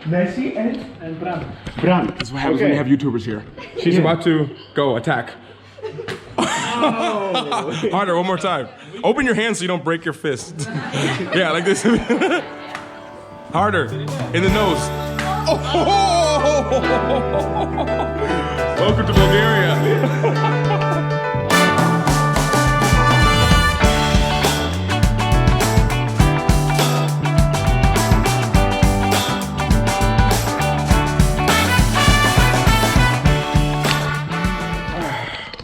Messi and Bram. Bram. That's what happens when you have YouTubers here. She's about to go attack. Oh. Harder, one more time. Open your hands so you don't break your fist. Yeah, like this. Harder, in the nose. Oh. Welcome to Bulgaria.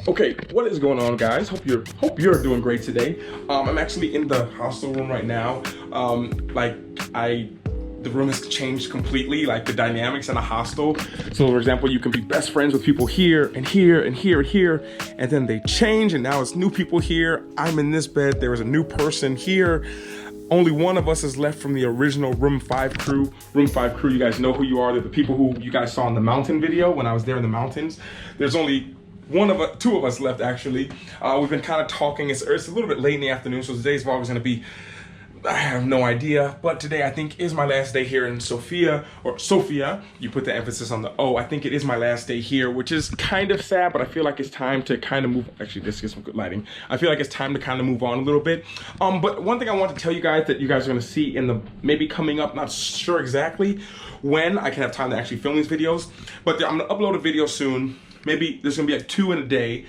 Okay, what is going on, guys? Hope you're doing great today. I'm actually in the hostel room right now. The room has changed completely, like the dynamics in a hostel. So for example, you can be best friends with people here and here and here and here, and then they change and now it's new people here. I'm in this bed, there is a new person here. Only one of us is left from the original Room 5 crew. Room 5 crew, you guys know who you are. They're the people who you guys saw in the mountain video when I was there in the mountains. There's only two of us left actually. We've been kind of talking. It's a little bit late in the afternoon, so today's vlog is gonna be, I have no idea, but today I think is my last day here in Sofia, or Sofia. You put the emphasis on the O. I think it is my last day here, which is kind of sad, but I feel like it's time to kind of move. Actually, this gets some good lighting. I feel like it's time to kind of move on a little bit. But one thing I want to tell you guys that you guys are gonna see in the, maybe coming up, not sure exactly when I can have time to actually film these videos, but I'm gonna upload a video soon. Maybe there's gonna be like 2 in a day,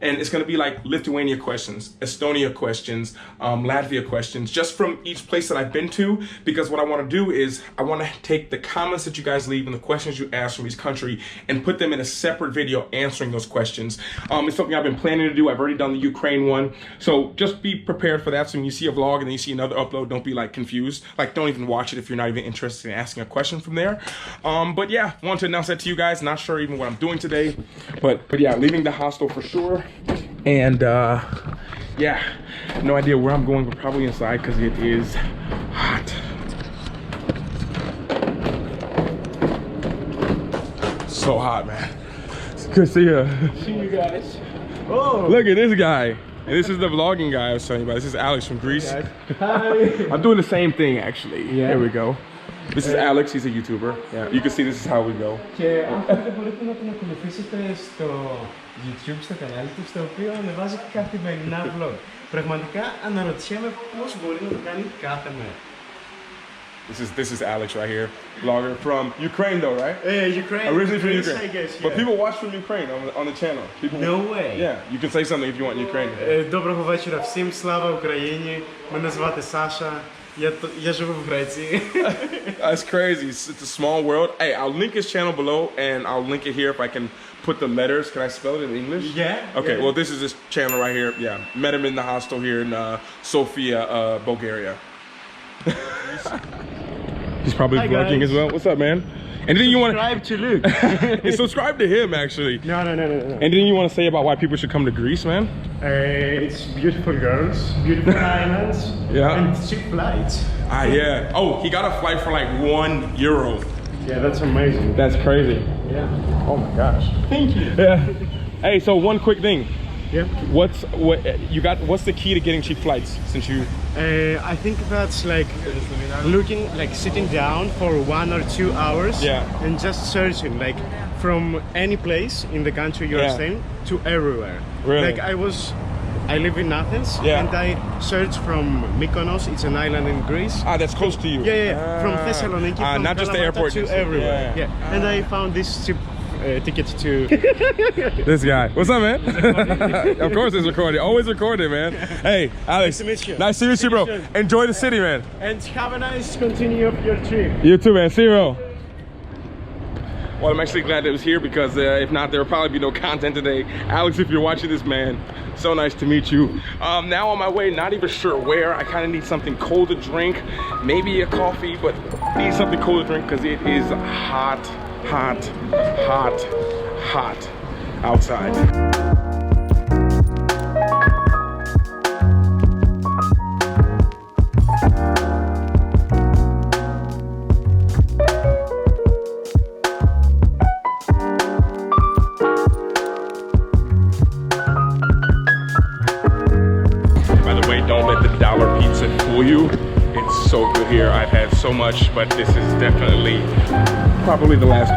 and it's gonna be like Lithuania questions, Estonia questions, Latvia questions, just from each place that I've been to, because what I wanna do is, I wanna take the comments that you guys leave and the questions you ask from each country and put them in a separate video answering those questions. It's something I've been planning to do. I've already done the Ukraine one. So just be prepared for that. So when you see a vlog and then you see another upload, don't be like confused. Like don't even watch it if you're not even interested in asking a question from there. But yeah, I want to announce that to you guys. Not sure even what I'm doing today, but yeah, leaving the hostel for sure. And yeah, no idea where I'm going, but probably inside because it is hot. So hot, man. It's good to see you. See you guys. Oh, look at this guy. And this is the vlogging guy I was telling you about. This is Alex from Greece. Hi. I'm doing the same thing actually. Yeah. Here we go. This is Alex, he's a YouTuber. Yeah, you can see this is how we go. Και αν θέλετε μπορείτε να τον ακολουθήσετε στο YouTube, στο κανάλι του, στο οποίο ανεβάζει καθημερινά vlog. Πραγματικά αναρωτιέμαι πώς μπορεί να το κάνει κάθε μέρα. This is Alex right here, vlogger from Ukraine though, right? Yeah, Ukraine. Originally from Ukraine. I guess, yeah. But people watch from Ukraine on the channel. People, no way. Yeah, you can say something if you want in Ukrainian. Доброго вечора всім, слава Україні. Мене звати Саша. Я живу в Греції. That's crazy. It's a small world. Hey, I'll link his channel below and I'll link it here if I can put the letters. Can I spell it in English? Yeah. Okay, yeah. well this is his channel right here. Yeah, met him in the hostel here in Sofia, Bulgaria. He's probably vlogging as well. What's up, man? Anything you want subscribe to Luke. Subscribe to him actually. No. Anything you want to say about why people should come to Greece, man? It's beautiful girls, beautiful islands, yeah, and cheap flights. Ah, yeah. Oh, he got a flight for like €1. Yeah, that's amazing. That's crazy. Yeah. Oh my gosh. Thank you. Yeah. Hey, so one quick thing. Yeah. What's the key to getting cheap flights since you? I think that's like sitting down for 1 or 2 hours. Yeah. And just searching like from any place in the country you're staying to everywhere. Really? Like I live in Athens, and I searched from Mykonos. It's an island in Greece. Ah, that's close to you. Yeah. From Thessaloniki, from not just the airport, to everywhere. Yeah. And I found this cheap ticket to this guy. What's up, man? Of course it's recorded. Always recorded, man. Hey, Alex. Nice to meet you. Nice to meet you, bro. Enjoy the city, man. And have a nice continue of your trip. You too, man. See you, bro. Well, I'm actually glad that it was here because if not, there will probably be no content today. Alex, if you're watching this, man, so nice to meet you. Now on my way, not even sure where. I kind of need something cold to drink, maybe a coffee, but need something cold to drink because it is hot outside. By the way, don't let the dollar pizza fool you. It's so good here. I've had so much, but this is definitely probably the last.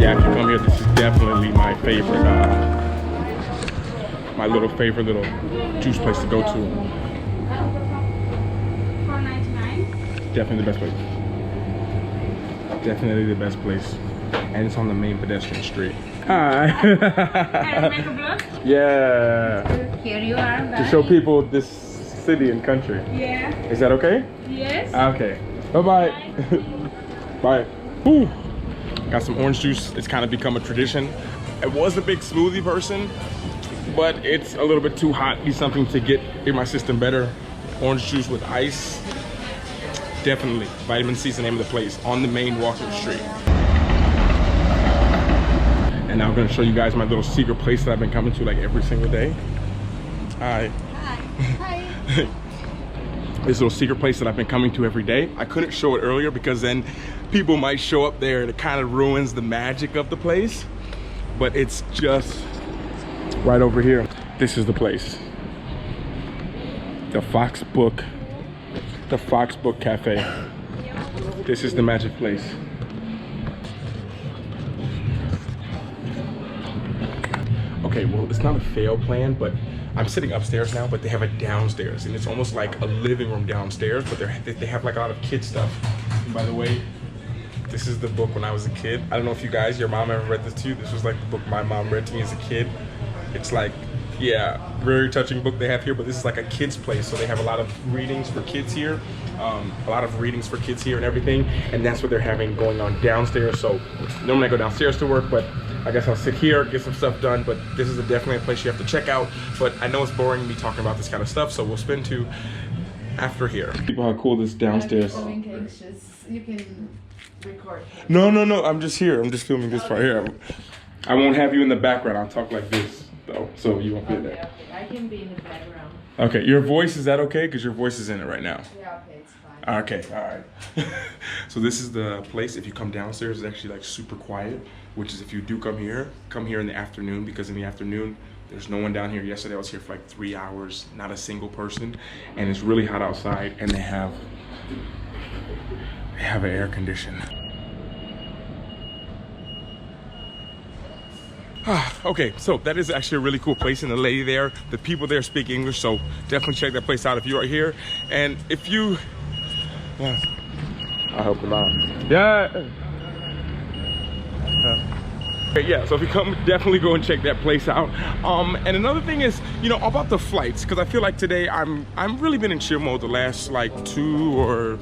Yeah, if you come here, this is definitely my favorite, my favorite little juice place to go to. $4.99. Definitely the best place. Definitely the best place. And it's on the main pedestrian street. Hi. Can I make a vlog? Yeah. Here you are. Bye. To show people this city and country. Yeah. Is that okay? Yes. Okay. Bye-bye. Bye. Whew. Got some orange juice. It's kind of become a tradition. I was a big smoothie person, but it's a little bit too hot. Need something to get in my system better. Orange juice with ice. Definitely. Vitamin C is the name of the place on the main walking street. And now I'm gonna show you guys my little secret place that I've been coming to like every single day. Hi. Hi. Hi. This little secret place that I've been coming to every day. I couldn't show it earlier because then people might show up there and it kind of ruins the magic of the place. But it's just right over here. This is the place. The Fox Book Cafe. This is the magic place. Okay, well, it's not a fail plan, but I'm sitting upstairs now, but they have a downstairs, and it's almost like a living room downstairs, but they have like a lot of kid stuff. And by the way, this is the book when I was a kid. I don't know if you guys, your mom ever read this to you. This was like the book my mom read to me as a kid. It's like, yeah, very touching book they have here, but this is like a kid's place, so they have a lot of readings for kids here. And everything, and that's what they're having going on downstairs. So normally I go downstairs to work, but I guess I'll sit here, get some stuff done. But this is definitely a place you have to check out. But I know it's boring me talking about this kind of stuff, so we'll spend to after here. People, how cool this downstairs. You can record. No, I'm just here. I'm just filming this part here. I won't have you in the background. I'll talk like this though, so you won't be there. Okay. I can be in the background. Okay, your voice, is that okay? Because your voice is in it right now. Yeah, okay, it's fine. Okay, all right. So this is the place. If you come downstairs, it's actually like super quiet, which is if you do come here in the afternoon, because in the afternoon, there's no one down here. Yesterday I was here for like 3 hours, not a single person, and it's really hot outside, and they have an air condition. Okay, so that is actually a really cool place, and the lady there, the people there speak English, so definitely check that place out if you are here. And if you, I hope not. Yeah. Yeah, so if you come, definitely go and check that place out. And another thing is, you know, about the flights, because I feel like today I'm really been in chill mode the last like 2 or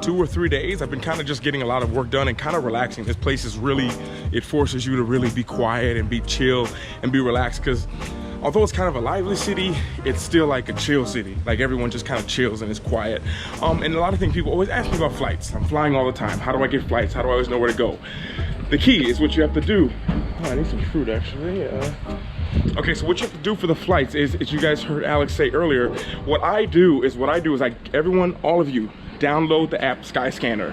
3 days. I've been kind of just getting a lot of work done and kind of relaxing. This place is really, it forces you to really be quiet and be chill and be relaxed, because although it's kind of a lively city, it's still like a chill city. Like everyone just kind of chills and is quiet. And a lot of things, people always ask me about flights. I'm flying all the time. How do I get flights? How do I always know where to go? The key is what you have to do. Oh, I need some fruit actually. Okay, so what you have to do for the flights is, as you guys heard Alex say earlier, what I do is everyone, all of you, download the app Skyscanner.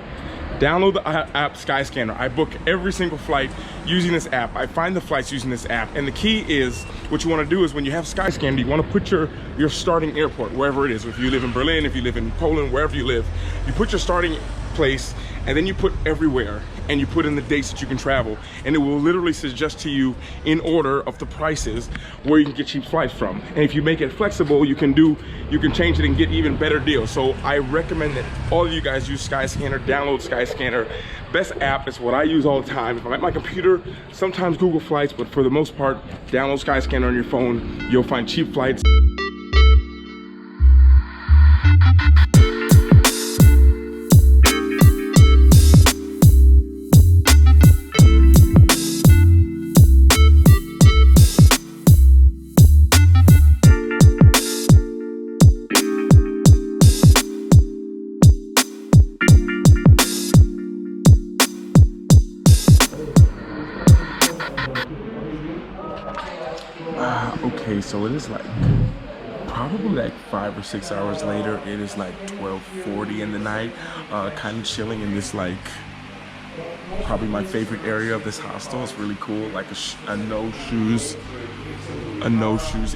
Download the app Skyscanner. I book every single flight using this app. I find the flights using this app. And the key is, what you want to do is when you have Skyscanner, you want to put your starting airport, wherever it is. If you live in Berlin, if you live in Poland, wherever you live, you put your starting place, and then you put everywhere, and you put in the dates that you can travel, and it will literally suggest to you in order of the prices where you can get cheap flights from. And if you make it flexible, you can change it and get even better deals. So I recommend that all of you guys use Skyscanner, download Skyscanner. Best app, is what I use all the time. If I'm at my computer, sometimes Google Flights, but for the most part, download Skyscanner on your phone. You'll find cheap flights. Okay, so it is like probably like 5 or 6 hours later, it is like 12:40 in the night, kind of chilling in this like probably my favorite area of this hostel. It's really cool, like a no shoes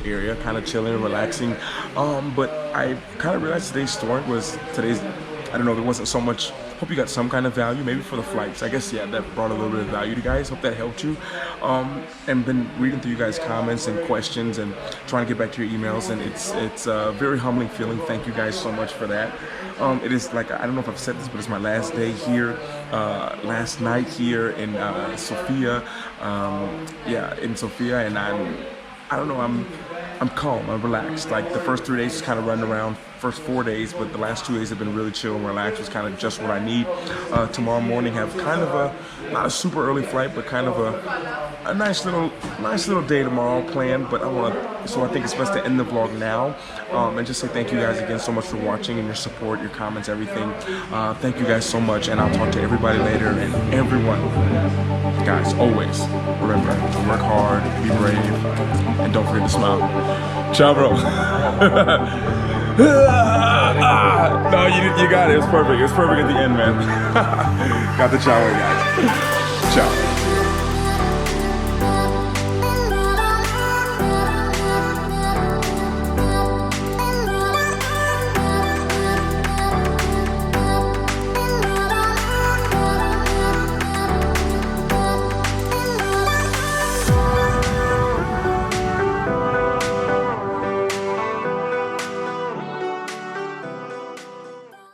area, kind of chilling and relaxing. But I kind of realized today's, I don't know, there wasn't so much. Hope you got some kind of value, maybe for the flights. I guess, yeah, that brought a little bit of value to you guys. Hope that helped you. And been reading through you guys' comments and questions and trying to get back to your emails, and it's a very humbling feeling. Thank you guys so much for that. It is like, I don't know if I've said this, but it's my last day here, last night here in Sofia. Yeah, in Sofia, and I don't know, I'm calm, I'm relaxed. Like the first 3 days just kind of running around, first 4 days, but the last 2 days have been really chill and relaxed. It's kind of just what I need. Tomorrow morning have kind of not a super early flight, but kind of a nice little day tomorrow planned. But so I think it's best to end the vlog now, and just say thank you guys again so much for watching and your support, your comments, everything. Thank you guys so much, and I'll talk to everybody later. And everyone, guys, always remember to work hard, be brave, and don't forget to smile. Ciao, bro. No, you got it. It's perfect. It's perfect at the end, man. Got the ciao, guys. Ciao.